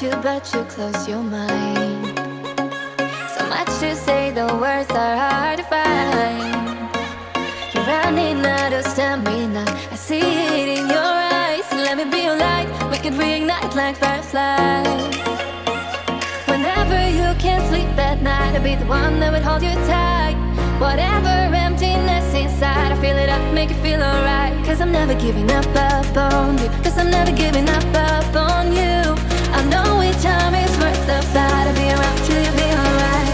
you, but you close your mind. So much to say, the words are hard to find. You're running out of stamina, I see it in your eyes. Let me be your light, we can reignite like fireflies. Whenever you can't sleep at night, I'll be the one that would hold you tight. Whatever emptiness inside, I feel it up, make you feel alright. Cause I'm never giving up on you. Cause I'm never giving up on you. I know each time is worth the fight. I'll be around till you be alright.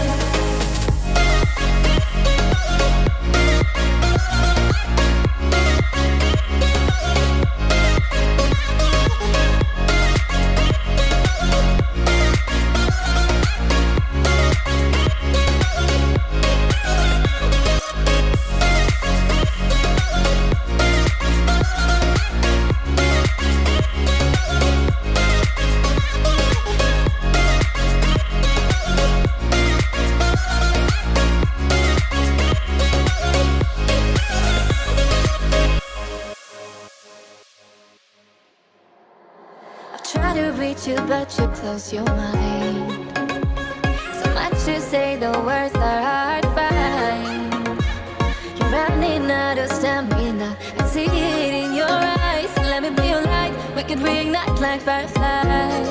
Try to reach you, but you close your mind. So much to say, the words are hard to find. You're running out of stamina, I see it in your eyes. Let me be your light, we can reignite like fireflies.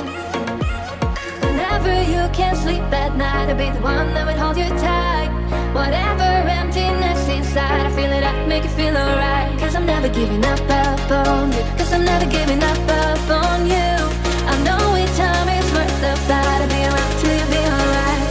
Whenever you can't sleep at night, I'll be the one that would hold you tight. Whatever emptiness inside, I feel it up, make you feel alright. Cause I'm never giving up on you. Cause I'm never giving up on you. I know each time is worth the fight. I'll be around till you be alright.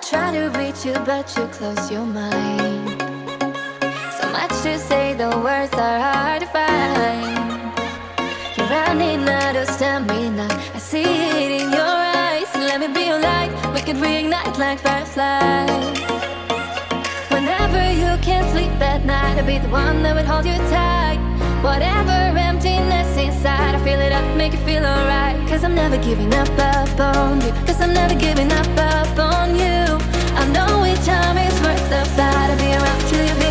Try to reach you, but you close your mind. So much to say, the words are hard to find. You're running out of stamina, I see it in your eyes. Let me be your light, we can reignite like fireflies. Whenever you can't sleep at night, I'll be the one that would hold you tight. Whatever emptiness inside, I feel it up, make you feel alright. Cause I'm never giving up on you. Cause I'm never giving up on you. I know each time is worth the fight. I'll be around till you be